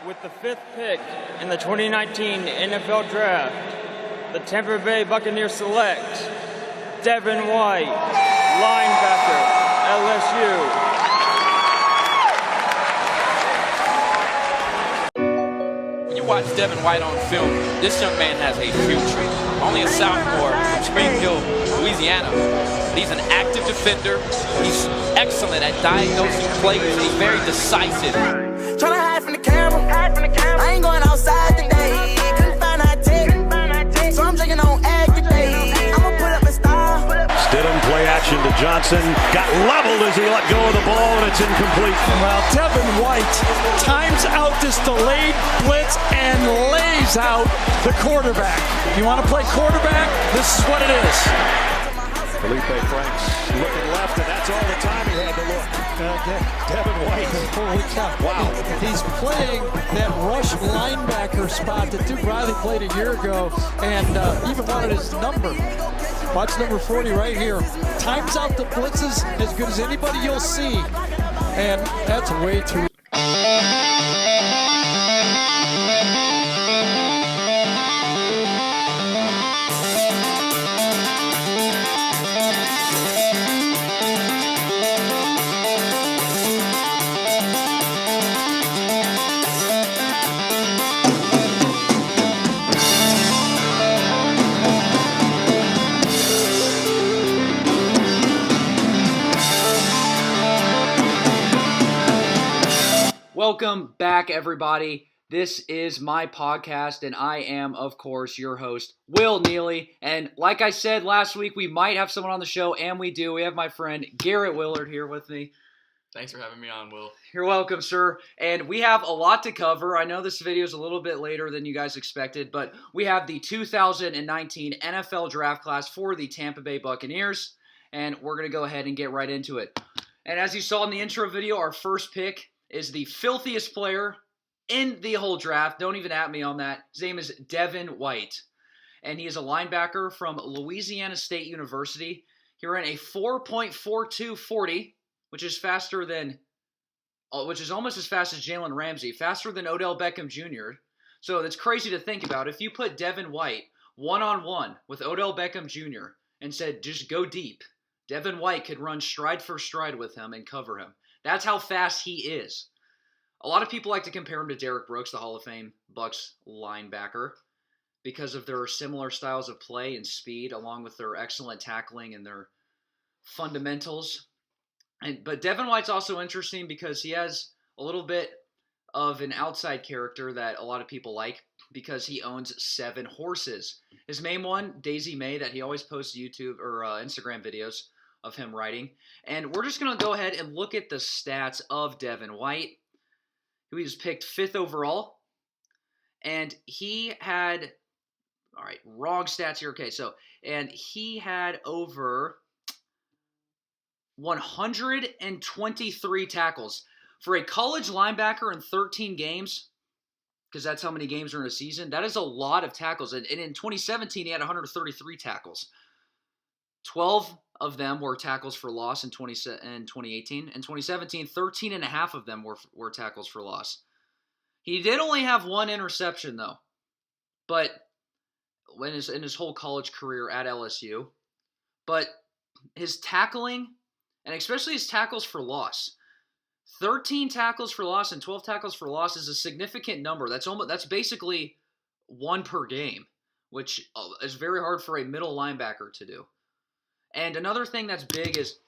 With the 5th pick in the 2019 NFL Draft, the Tampa Bay Buccaneers select Devin White, linebacker, LSU. When you watch Devin White on film, this young man has a future. Only a sophomore from Springfield, Louisiana. But he's an active defender. He's excellent at diagnosing plays, and he's very decisive. Tryna hide from the camera. I ain't going outside today. Couldn't find our tech. So I'm drinking on egg today. I'ma put up a style. Stidham play action to Johnson. Got leveled as he let go of the ball, and it's incomplete. Well, Devin White times out this delayed blitz and lays out the quarterback. You want to play quarterback? This is what it is. Felipe Franks looking left, and that's all the time he had to look. Devin White. Holy cow. Wow. He's playing that rush linebacker spot that Duke Riley played a year ago and even wanted his number. Watch number 40 right here. Times out the blitzes as good as anybody you'll see. And that's way too... Welcome back, everybody. This is my podcast, and I am, of course, your host, Will Neely. And like I said last week, we might have someone on the show, and we do. We have my friend Garrett Willard here with me. Thanks for having me on, Will. You're welcome, sir. And we have a lot to cover. I know this video is a little bit later than you guys expected, but we have the 2019 NFL Draft class for the Tampa Bay Buccaneers, and we're going to go ahead and get right into it. And as you saw in the intro video, our first pick is the filthiest player in the whole draft. Don't even at me on that. His name is Devin White, and he is a linebacker from Louisiana State University. He ran a 4.42 40, which is almost as fast as Jalen Ramsey, faster than Odell Beckham Jr. So that's crazy to think about. If you put Devin White one-on-one with Odell Beckham Jr. and said, just go deep, Devin White could run stride for stride with him and cover him. That's how fast he is. A lot of people like to compare him to Derrick Brooks, the Hall of Fame Bucs linebacker, because of their similar styles of play and speed, along with their excellent tackling and their fundamentals. But Devin White's also interesting because he has a little bit of an outside character that a lot of people like because he owns 7 horses. His main one, Daisy May, that he always posts YouTube or Instagram videos of him riding. And we're just going to go ahead and look at the stats of Devin White, who he was picked 5th overall. And he had, all right, wrong stats here. Okay, and he had over 123 tackles. For a college linebacker in 13 games, because that's how many games are in a season, that is a lot of tackles. And in 2017, he had 133 tackles. 12 of them were tackles for loss in 2018. In 2017, 13 and a half of them were tackles for loss. He did only have 1 interception, though. But in his whole college career at LSU. But his tackling, and especially his tackles for loss, 13 tackles for loss and 12 tackles for loss is a significant number. That's basically 1 per game, which is very hard for a middle linebacker to do. And another thing that's big is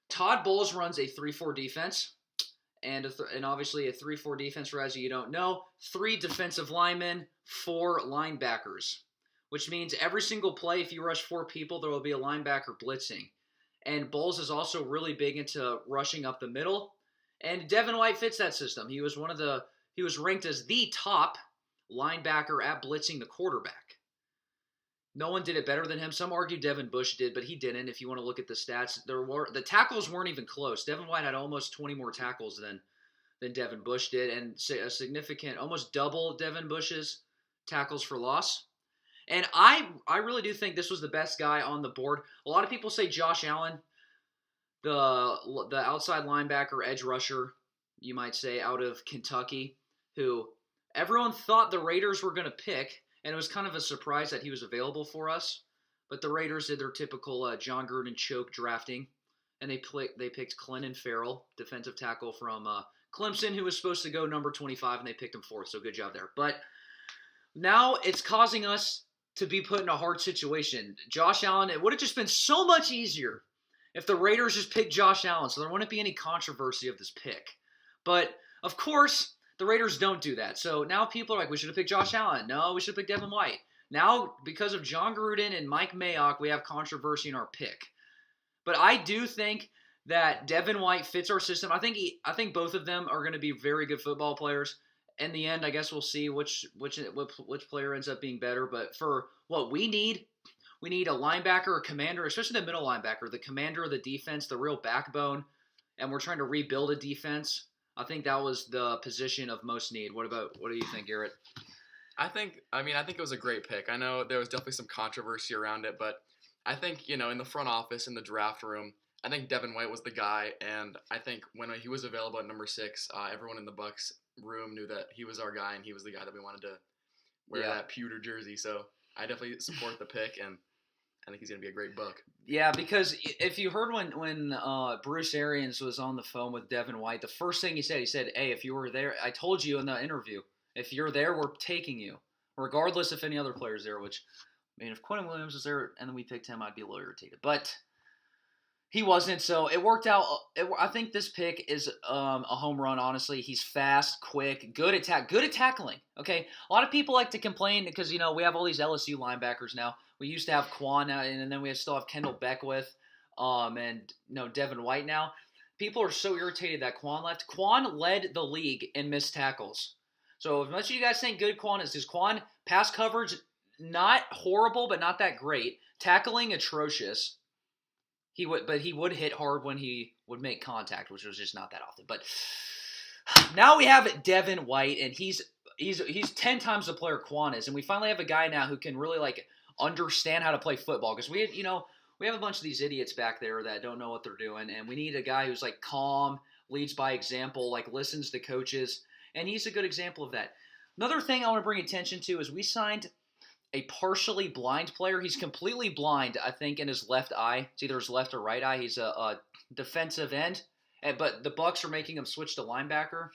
Todd Bowles runs a 3-4 defense, and obviously a 3-4 defense, for as you don't know, 3 defensive linemen, 4 linebackers, which means every single play, if you rush 4 people, there will be a linebacker blitzing. And Bowles is also really big into rushing up the middle, and Devin White fits that system. He was ranked as the top linebacker at blitzing the quarterback. No one did it better than him. Some argue Devin Bush did, but he didn't. If you want to look at the stats, the tackles weren't even close. Devin White had almost 20 more tackles than Devin Bush did, and a significant, almost double Devin Bush's tackles for loss. And I really do think this was the best guy on the board. A lot of people say Josh Allen, the outside linebacker, edge rusher, you might say, out of Kentucky, who everyone thought the Raiders were going to pick, and it was kind of a surprise that he was available for us. But the Raiders did their typical John Gruden choke drafting, and they picked Clinton Farrell, defensive tackle from Clemson, who was supposed to go number 25, and they picked him 4th, so good job there. But now it's causing us to be put in a hard situation. Josh Allen, it would have just been so much easier if the Raiders just picked Josh Allen, so there wouldn't be any controversy of this pick. But, of course, the Raiders don't do that. So now people are like, we should have picked Josh Allen. No, we should have picked Devin White. Now, because of John Gruden and Mike Mayock, we have controversy in our pick. But I do think that Devin White fits our system. I think both of them are going to be very good football players. In the end, I guess we'll see which player ends up being better. But for what we need a linebacker, a commander, especially the middle linebacker, the commander of the defense, the real backbone, and we're trying to rebuild a defense. I think that was the position of most need. What do you think, Garrett? I think it was a great pick. I know there was definitely some controversy around it, but I think, in the front office, in the draft room, I think Devin White was the guy, and I think when he was available at number 6, everyone in the Bucs room knew that he was our guy, and he was the guy that we wanted to wear that pewter jersey. So I definitely support the pick, and I think he's going to be a great Buck. Yeah, because if you heard when Bruce Arians was on the phone with Devin White, the first thing he said, hey, if you were there, I told you in the interview, if you're there, we're taking you, regardless if any other player's there, which, if Quentin Williams was there and then we picked him, I'd be a little irritated. But he wasn't, so it worked out. I think this pick is a home run, honestly. He's fast, quick, good at tackling. Okay, a lot of people like to complain because, we have all these LSU linebackers now. We used to have Quan, and then we still have Kendall Beckwith, and Devin White now. People are so irritated that Quan left. Quan led the league in missed tackles. So as much as you guys think good Quan is, because Quan, pass coverage, not horrible, but not that great. Tackling, atrocious. He would hit hard when he would make contact, which was just not that often. But now we have Devin White, and he's 10 times the player Quan is, and we finally have a guy now who can really understand how to play football, because we have a bunch of these idiots back there that don't know what they're doing, and we need a guy who's calm, leads by example, listens to coaches, and he's a good example of that. Another thing I want to bring attention to is we signed a partially blind player. He's completely blind, I think, in his left eye. It's either his left or right eye. He's a defensive end, but the Bucs are making him switch to linebacker,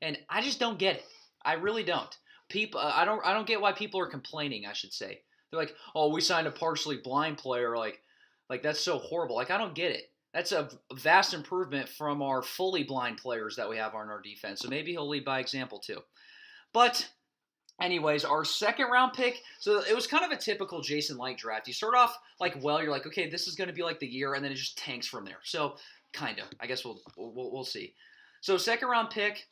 and I just don't get it. I really don't. I don't get why people are complaining, I should say. They're like, oh, we signed a partially blind player. Like that's so horrible. I don't get it. That's a vast improvement from our fully blind players that we have on our defense. So maybe he'll lead by example too. But anyways, our second round pick, so it was kind of a typical Jason Light draft. You start off you're like, okay, this is going to be the year, and then it just tanks from there. So kind of. I guess we'll see. So second round pick,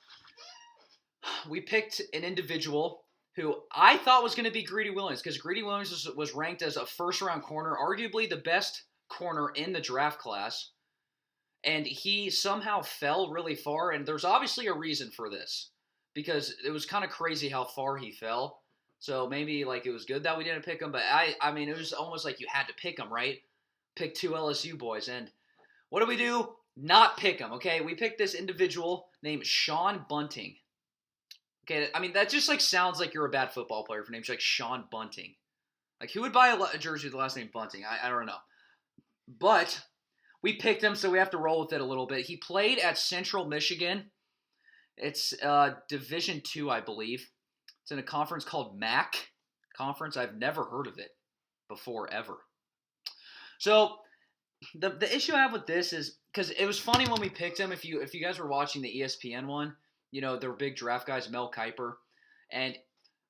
we picked an individual who I thought was going to be Greedy Williams, because Greedy Williams was ranked as a first-round corner, arguably the best corner in the draft class, and he somehow fell really far, and there's obviously a reason for this, because it was kind of crazy how far he fell. So maybe it was good that we didn't pick him, but I mean, it was almost like you had to pick him, right? Pick 2 LSU boys, and what do we do? Not pick him, okay? We picked this individual named Sean Bunting. Okay, I mean, that just sounds like you're a bad football player if your name's Sean Bunting. Who would buy a jersey with the last name Bunting? I don't know. But we picked him, so we have to roll with it a little bit. He played at Central Michigan. It's Division II, I believe. It's in a conference called MAC Conference. I've never heard of it before, ever. So the issue I have with this is, because it was funny when we picked him, if you guys were watching the ESPN one, their big draft guys, Mel Kiper. And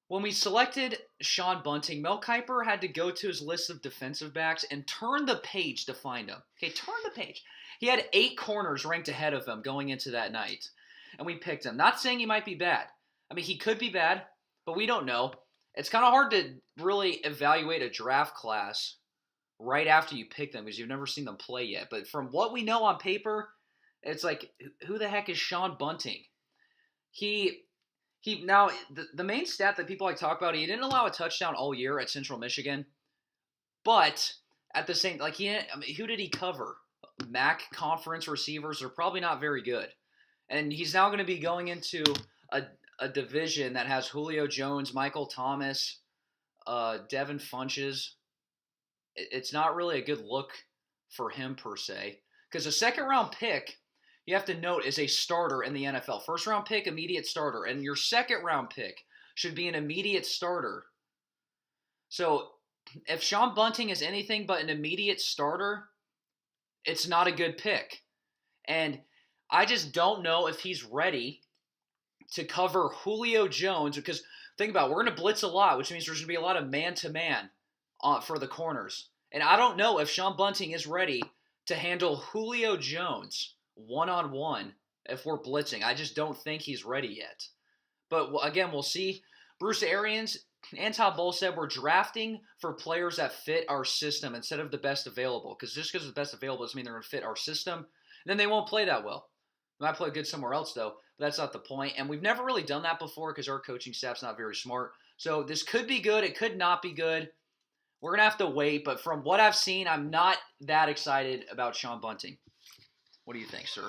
when we selected Sean Bunting, Mel Kiper had to go to his list of defensive backs and turn the page to find him. Okay, turn the page. He had 8 corners ranked ahead of him going into that night. And we picked him. Not saying he might be bad. I mean, he could be bad, but we don't know. It's kind of hard to really evaluate a draft class right after you pick them, because you've never seen them play yet. But from what we know on paper, it's who the heck is Sean Bunting? Now, the main stat that people talk about, he didn't allow a touchdown all year at Central Michigan, but at the same, who did he cover? MAC conference receivers are probably not very good, and he's now going to be going into a a division that has Julio Jones, Michael Thomas, Devin Funches, it's not really a good look for him per se. Because a second-round pick, you have to note, is a starter in the NFL. First-round pick, immediate starter. And your second-round pick should be an immediate starter. So if Sean Bunting is anything but an immediate starter, it's not a good pick. And I just don't know if he's ready to cover Julio Jones, because think about it, we're going to blitz a lot, which means there's going to be a lot of man-to-man for the corners. And I don't know if Sean Bunting is ready to handle Julio Jones one-on-one if we're blitzing. I just don't think he's ready yet. But again, we'll see. Bruce Arians and Todd Bowles said we're drafting for players that fit our system instead of the best available. Because just because the best available doesn't mean they're going to fit our system. And then they won't play that well. They might play good somewhere else, though. But that's not the point. And we've never really done that before because our coaching staff's not very smart. So this could be good. It could not be good. We're going to have to wait. But from what I've seen, I'm not that excited about Sean Bunting. What do you think, sir?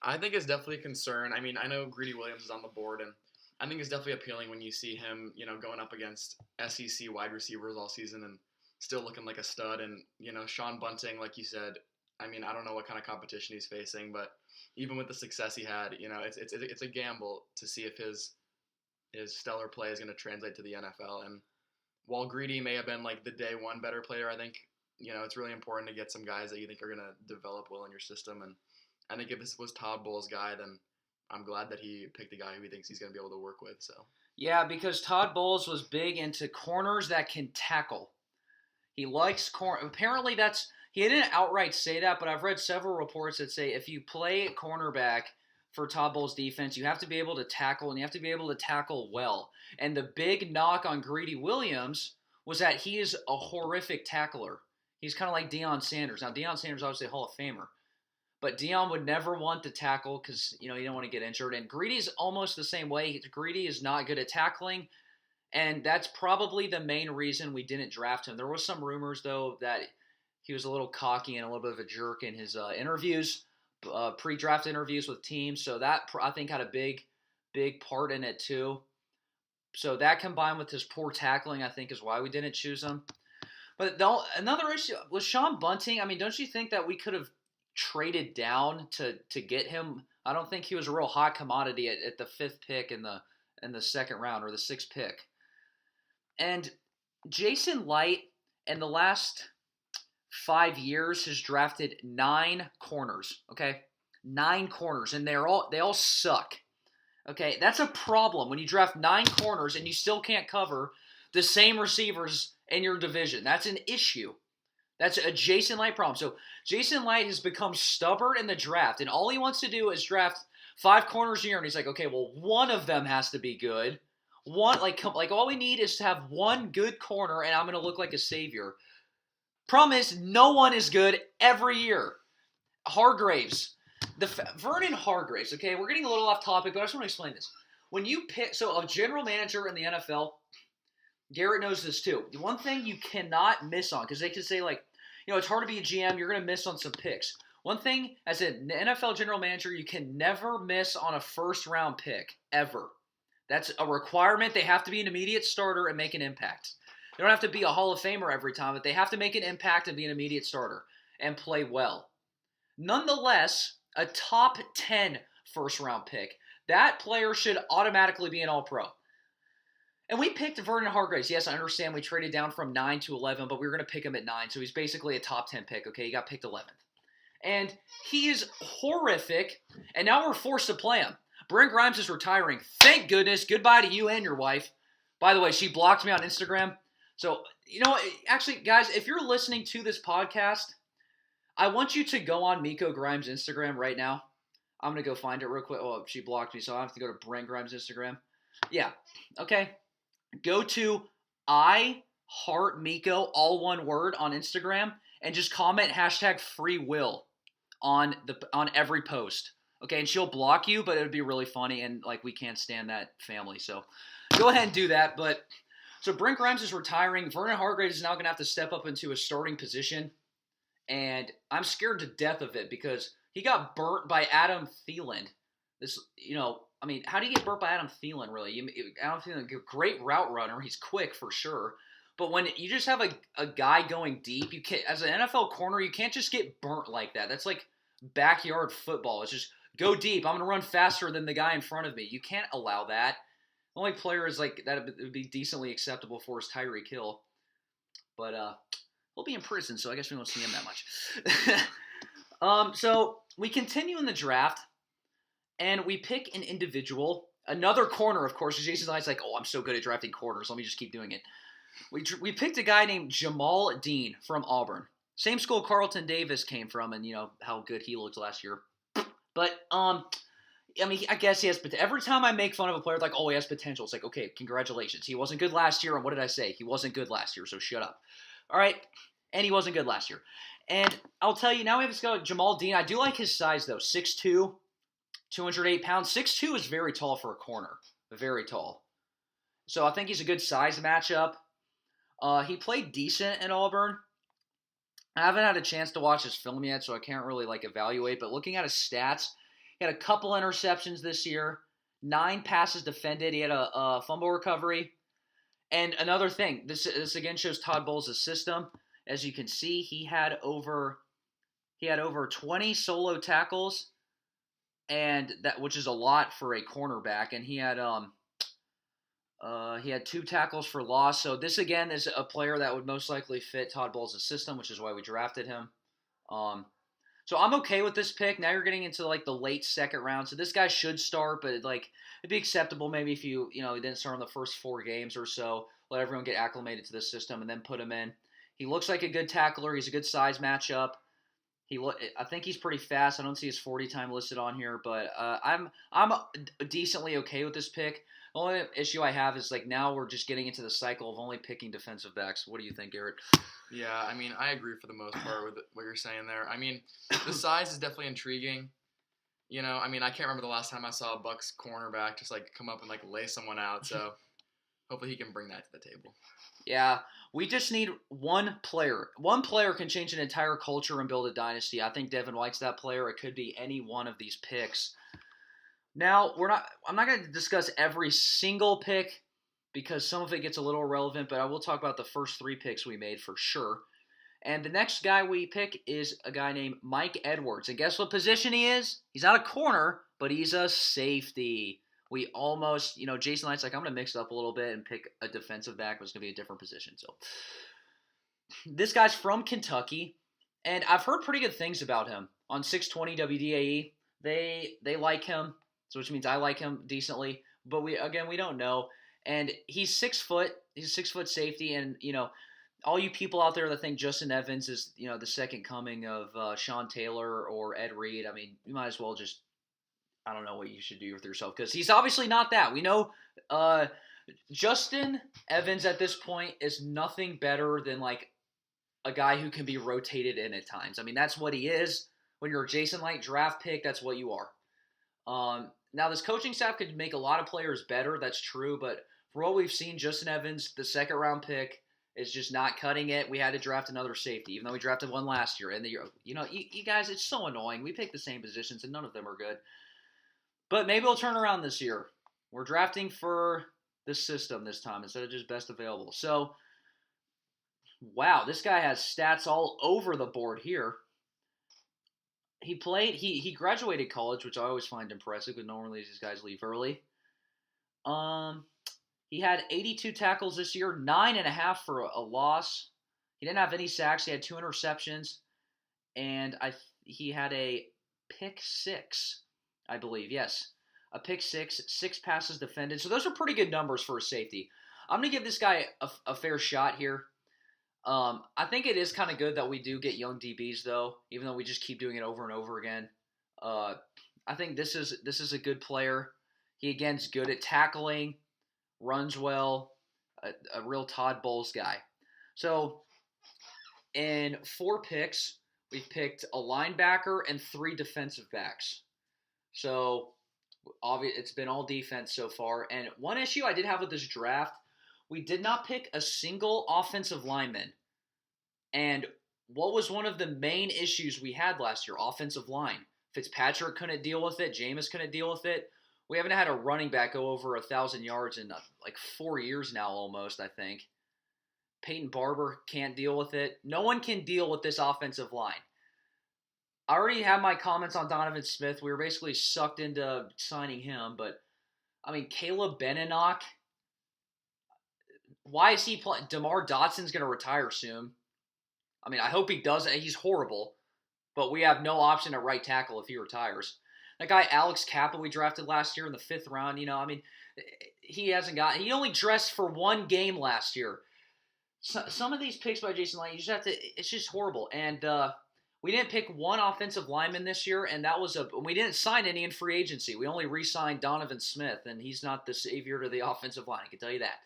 I think it's definitely a concern. I mean, I know Greedy Williams is on the board, and I think it's definitely appealing when you see him, going up against SEC wide receivers all season and still looking like a stud. And, Sean Bunting, like you said, I mean, I don't know what kind of competition he's facing, but even with the success he had, it's a gamble to see if his stellar play is going to translate to the NFL. And while Greedy may have been like the day one better player, I think, it's really important to get some guys that you think are going to develop well in your system. And I think if this was Todd Bowles' guy, then I'm glad that he picked a guy who he thinks he's going to be able to work with. So yeah, because Todd Bowles was big into corners that can tackle. He likes apparently he didn't outright say that, but I've read several reports that say if you play cornerback for Todd Bowles' defense, you have to be able to tackle, and you have to be able to tackle well. And the big knock on Greedy Williams was that he is a horrific tackler. He's kind of like Deion Sanders. Now, Deion Sanders obviously a Hall of Famer. But Deion would never want to tackle because, he didn't want to get injured. And Greedy's almost the same way. Greedy is not good at tackling. And that's probably the main reason we didn't draft him. There was some rumors, though, that he was a little cocky and a little bit of a jerk in his interviews, pre-draft interviews with teams. So that, I think, had a big part in it, too. So that combined with his poor tackling, I think, is why we didn't choose him. But another issue was Sean Bunting. I mean, don't you think that we could have traded down to get him? I don't think he was a real hot commodity at the 5th pick in the second round or the 6th pick. And Jason Light in the last 5 years has drafted 9 corners. Okay, 9 corners, and they all suck. Okay, that's a problem when you draft 9 corners and you still can't cover the same receivers in your division. That's an issue. That's a Jason Light problem. So Jason Light has become stubborn in the draft, and all he wants to do is draft 5 corners a year. And he's like, okay, well, one of them has to be good. One, like all we need is to have one good corner, and I'm going to look like a savior. Problem is, no one is good every year. Hargraves, Vernon Hargraves. Okay, we're getting a little off topic, but I just want to explain this. When you pick, so a general manager in the NFL, Garrett knows this too. The one thing you cannot miss on, because they can say like, it's hard to be a GM, you're going to miss on some picks. One thing, as an NFL general manager, you can never miss on a first-round pick, ever. That's a requirement. They have to be an immediate starter and make an impact. They don't have to be a Hall of Famer every time, but they have to make an impact and be an immediate starter and play well. Nonetheless, a top 10 first-round pick, that player should automatically be an All-Pro. And we picked Vernon Hargraves. Yes, I understand we traded down from 9 to 11, but we were going to pick him at 9, so he's basically a top 10 pick, okay? He got picked 11th. And he is horrific, and now we're forced to play him. Brent Grimes is retiring. Thank goodness. Goodbye to you and your wife. By the way, she blocked me on Instagram. So, actually, guys, if you're listening to this podcast, I want you to go on Miko Grimes' Instagram right now. I'm going to go find it real quick. Oh, she blocked me, so I have to go to Brent Grimes' Instagram. Yeah, okay. Go to I Heart Miko, all one word, on Instagram, and just comment #freewill on every post. Okay, and she'll block you, but it would be really funny, and we can't stand that family. So go ahead and do that. But so Brent Grimes is retiring. Vernon Hargraves is now going to have to step up into a starting position, and I'm scared to death of it because he got burnt by Adam Thielen. This, I mean, how do you get burnt by Adam Thielen, really? Adam Thielen, a great route runner. He's quick for sure. But when you just have a guy going deep, you can't, as an NFL corner, you can't just get burnt like that. That's like backyard football. It's just go deep. I'm going to run faster than the guy in front of me. You can't allow that. The only player is like that would be decently acceptable for is Tyreek Hill. But he'll be in prison, so I guess we won't see him that much. So we continue in the draft, and we pick an individual. Another corner, of course. Jason's always like, oh, I'm so good at drafting corners. Let me just keep doing it. We picked a guy named Jamal Dean from Auburn. Same school Carlton Davis came from, and you know how good he looked last year. But I mean, I guess he has. Every time I make fun of a player, like, oh, he has potential. It's like, okay, congratulations. He wasn't good last year, and what did I say? He wasn't good last year, so shut up. All right, and he wasn't good last year. And I'll tell you, now we have this guy Jamal Dean. I do like his size though, 6'2", 208 pounds. 6'2" is very tall for a corner, very tall. So I think he's a good size matchup. He played decent in Auburn. I haven't had a chance to watch his film yet, so I can't really evaluate. But looking at his stats, he had a couple interceptions this year, 9 passes defended. He had a fumble recovery. And another thing, this again shows Todd Bowles' system. As you can see, he had over 20 solo tackles, and which is a lot for a cornerback. And he had 2 tackles for loss. So this, again, is a player that would most likely fit Todd Bowles' system, which is why we drafted him. So I'm okay with this pick. Now you're getting into the late second round. So this guy should start, but it'd be acceptable maybe if you didn't start in the first 4 games or so. Let everyone get acclimated to the system and then put him in. He looks like a good tackler. He's a good size matchup. I think he's pretty fast. I don't see his 40 time listed on here, but I'm decently okay with this pick. The only issue I have is now we're just getting into the cycle of only picking defensive backs. What do you think, Garrett? Yeah, I mean, I agree for the most part with what you're saying there. I mean, the size is definitely intriguing. I mean, I can't remember the last time I saw a Bucs cornerback just come up and lay someone out. So hopefully he can bring that to the table. Yeah, we just need one player. One player can change an entire culture and build a dynasty. I think Devin White's that player. It could be any one of these picks. Now, I'm not going to discuss every single pick because some of it gets a little irrelevant, but I will talk about the first 3 picks we made for sure. And the next guy we pick is a guy named Mike Edwards. And guess what position he is? He's not a corner, but he's a safety. We almost, Jason Light's like, I'm going to mix it up a little bit and pick a defensive back, but it's going to be a different position. So this guy's from Kentucky, and I've heard pretty good things about him. On 620 WDAE, they like him. So which means I like him decently, but we don't know. And he's 6 foot. He's a 6 foot safety, and all you people out there that think Justin Evans is the second coming of Sean Taylor or Ed Reed, I mean, you might as well just I don't know what you should do with yourself because he's obviously not that. We know Justin Evans at this point is nothing better than a guy who can be rotated in at times. I mean, that's what he is. When you're a Jason Light draft pick, that's what you are. Now, this coaching staff could make a lot of players better. That's true. But for what we've seen, Justin Evans, the second-round pick, is just not cutting it. We had to draft another safety, even though we drafted one last year. And you guys, it's so annoying. We pick the same positions, and none of them are good. But maybe we'll turn around this year. We're drafting for the system this time instead of just best available. So, wow, this guy has stats all over the board here. He graduated college, which I always find impressive, because normally these guys leave early. He had 82 tackles this year, 9.5 for a loss. He didn't have any sacks. He had 2 interceptions, and he had a pick 6, I believe. Yes, a pick 6, 6 passes defended. So those are pretty good numbers for a safety. I'm going to give this guy a fair shot here. I think it is kind of good that we do get young DBs, though, even though we just keep doing it over and over again. I think this is a good player. He, again, is good at tackling, runs well, a real Todd Bowles guy. So in 4 picks, we've picked a linebacker and 3 defensive backs. So it's been all defense so far. And one issue I did have with this draft, we did not pick a single offensive lineman. And what was one of the main issues we had last year? Offensive line. Fitzpatrick couldn't deal with it. Jameis couldn't deal with it. We haven't had a running back go over 1,000 yards in like 4 years now almost, I think. Peyton Barber can't deal with it. No one can deal with this offensive line. I already have my comments on Donovan Smith. We were basically sucked into signing him, but I mean, Caleb Beninock, why is he playing? DeMar Dotson's going to retire soon. I mean, I hope he does. He's horrible, but we have no option at right tackle if he retires. That guy, Alex Kappa, we drafted last year in the 5th round, I mean, he only dressed for 1 game last year. So, some of these picks by Jason Light, it's just horrible. And we didn't pick one offensive lineman this year, and we didn't sign any in free agency. We only re-signed Donovan Smith, and he's not the savior to the offensive line, I can tell you that.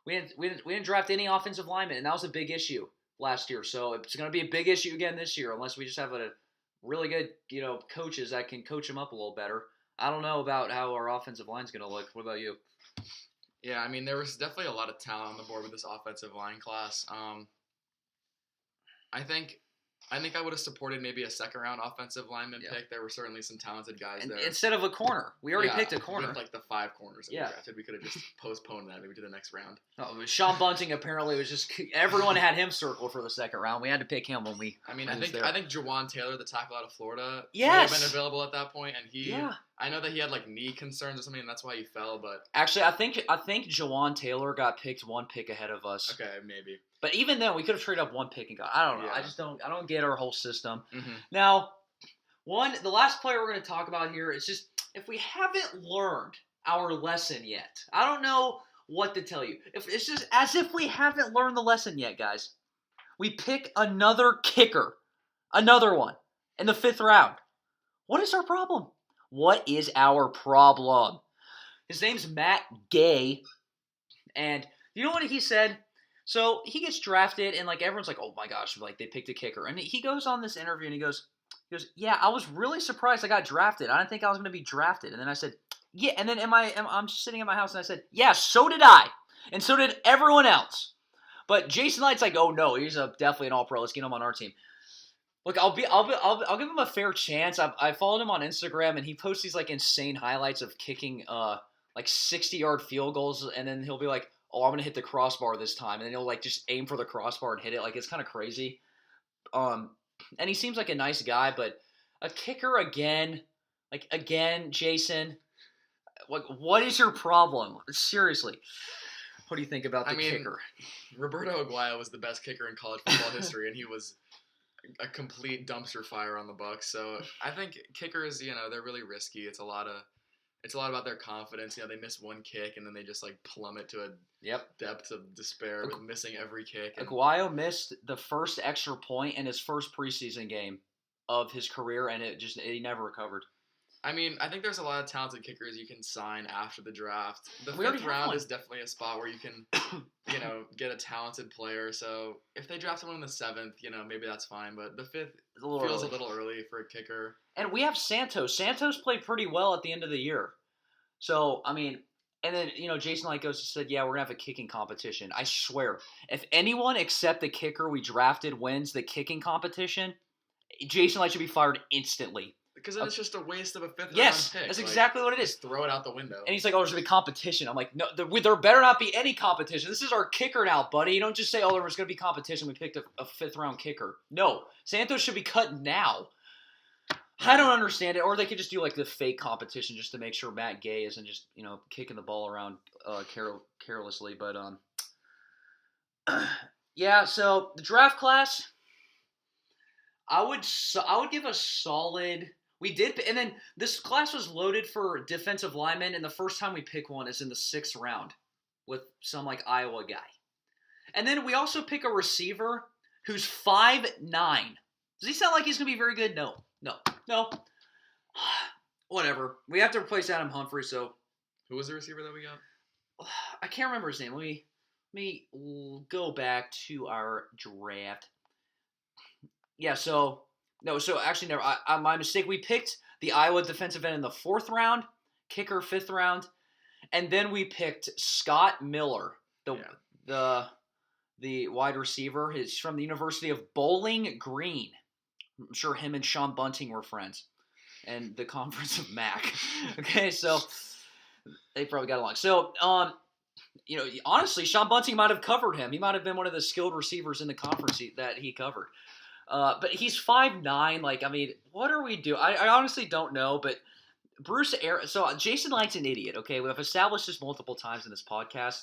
We didn't draft any offensive linemen, and that was a big issue last year. So it's going to be a big issue again this year, unless we just have a really good, coaches that can coach them up a little better. I don't know about how our offensive line's going to look. What about you? Yeah, I mean, there was definitely a lot of talent on the board with this offensive line class. I think I would have supported maybe a second-round offensive lineman pick. There were certainly some talented guys there. Instead of a corner. We already picked a corner. With like the 5 corners that we drafted. We could have just postponed that maybe to the next round. Oh, Sean Bunting apparently was just – everyone had him circled for the second round. We had to pick him when we – I think Jawan Taylor, the tackle out of Florida, may have been available at that point. And he – I know that he had like knee concerns or something, and that's why he fell. But actually, I think Jawan Taylor got picked 1 pick ahead of us. Okay, maybe. But even then, we could have traded up 1 pick and got. I don't know. I don't get our whole system. Mm-hmm. Now, the last player we're going to talk about here is just if we haven't learned our lesson yet. I don't know what to tell you. It's just as if we haven't learned the lesson yet, guys. We pick another kicker, another one in the 5th round. What is our problem? What is our problem? His name's Matt Gay, and you know what he said? So he gets drafted, and like everyone's like, "Oh my gosh!" Like they picked a kicker, and he goes on this interview, and he goes, "Yeah, I was really surprised I got drafted. I didn't think I was going to be drafted." And then I said, "Yeah," and then I'm sitting in my house, and I said, "Yeah, so did I, and so did everyone else." But Jason Light's like, "Oh no, he's definitely an All-Pro. Let's get him on our team." Look, I'll give him a fair chance. I followed him on Instagram, and he posts these like insane highlights of kicking like 60-yard field goals, and then he'll be like, "Oh, I'm gonna hit the crossbar this time," and then he'll like just aim for the crossbar and hit it. Like it's kind of crazy. And he seems like a nice guy, but a kicker again, Jason. What is your problem? Seriously, what do you think about the kicker? Roberto Aguayo was the best kicker in college football history, and he was a complete dumpster fire on the Bucs. So I think kickers, they're really risky. It's a lot about their confidence. They miss 1 kick and then they just like plummet to a depth of despair with missing every kick. Aguayo missed the first extra point in his first preseason game of his career, and he never recovered. I mean, I think there's a lot of talented kickers you can sign after the draft. The 5th round is definitely a spot where you can, get a talented player. So if they draft someone in the 7th, maybe that's fine. But the 5th feels a little early for a kicker. And we have Santos. Santos played pretty well at the end of the year. So, I mean, and then, Jason Light goes and said, "Yeah, we're going to have a kicking competition." I swear, if anyone except the kicker we drafted wins the kicking competition, Jason Light should be fired instantly. Because then it's just a waste of a 5th round pick. Yes, that's exactly what it is. Just throw it out the window. And he's like, "Oh, there's going to be competition." I'm like, "No, there better not be any competition. This is our kicker now, buddy. You don't just say, 'Oh, there's going to be competition. We picked a 5th round kicker.'" No, Santos should be cut now. I don't understand it. Or they could just do like the fake competition just to make sure Matt Gay isn't just, kicking the ball around carelessly. But yeah, so the draft class, I would give a solid. We did, and then this class was loaded for defensive linemen, and the first time we pick one is in the 6th round with some like Iowa guy. And then we also pick a receiver who's 5'9". Does he sound like he's going to be very good? No. Whatever. We have to replace Adam Humphrey, so. Who was the receiver that we got? I can't remember his name. Let me go back to our draft. Yeah, actually, never. My mistake. We picked the Iowa defensive end in the 4th round, kicker 5th round, and then we picked Scott Miller, the wide receiver. He's from the University of Bowling Green. I'm sure him and Sean Bunting were friends, and the Conference of Mac. Okay, so They probably got along. So, honestly, Sean Bunting might have covered him. He might have been one of the skilled receivers in the conference that he covered. But he's 5'9". What are we doing? I honestly don't know, but so Jason Light's an idiot, okay? We've established this multiple times in this podcast.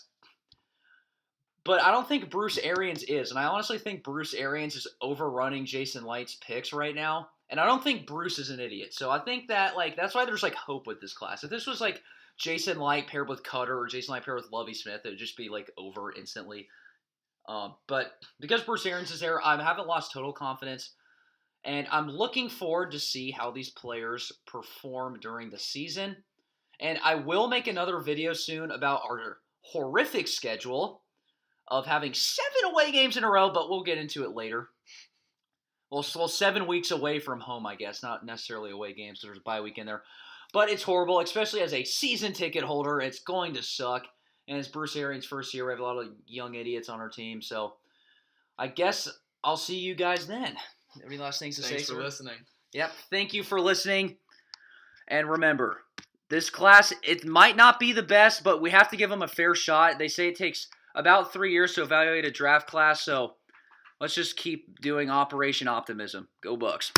But I don't think Bruce Arians is. And I honestly think Bruce Arians is overrunning Jason Light's picks right now. And I don't think Bruce is an idiot. So I think that, that's why there's, hope with this class. If this was, Jason Light paired with Cutter or Jason Light paired with Lovie Smith, it would just be, over instantly. But because Bruce Arians is there, I haven't lost total confidence. And I'm looking forward to see how these players perform during the season. And I will make another video soon about our horrific schedule of having 7 away games in a row, but we'll get into it later. Well, 7 weeks away from home, I guess. Not necessarily away games, so there's a bye week in there. But it's horrible, especially as a season ticket holder. It's going to suck. And it's Bruce Arians' first year. We have a lot of young idiots on our team. So I guess I'll see you guys then. Any last things to say? Thanks for listening. Yep. Thank you for listening. And remember, this class, it might not be the best, but we have to give them a fair shot. They say it takes about 3 years to evaluate a draft class. So let's just keep doing Operation Optimism. Go Bucs.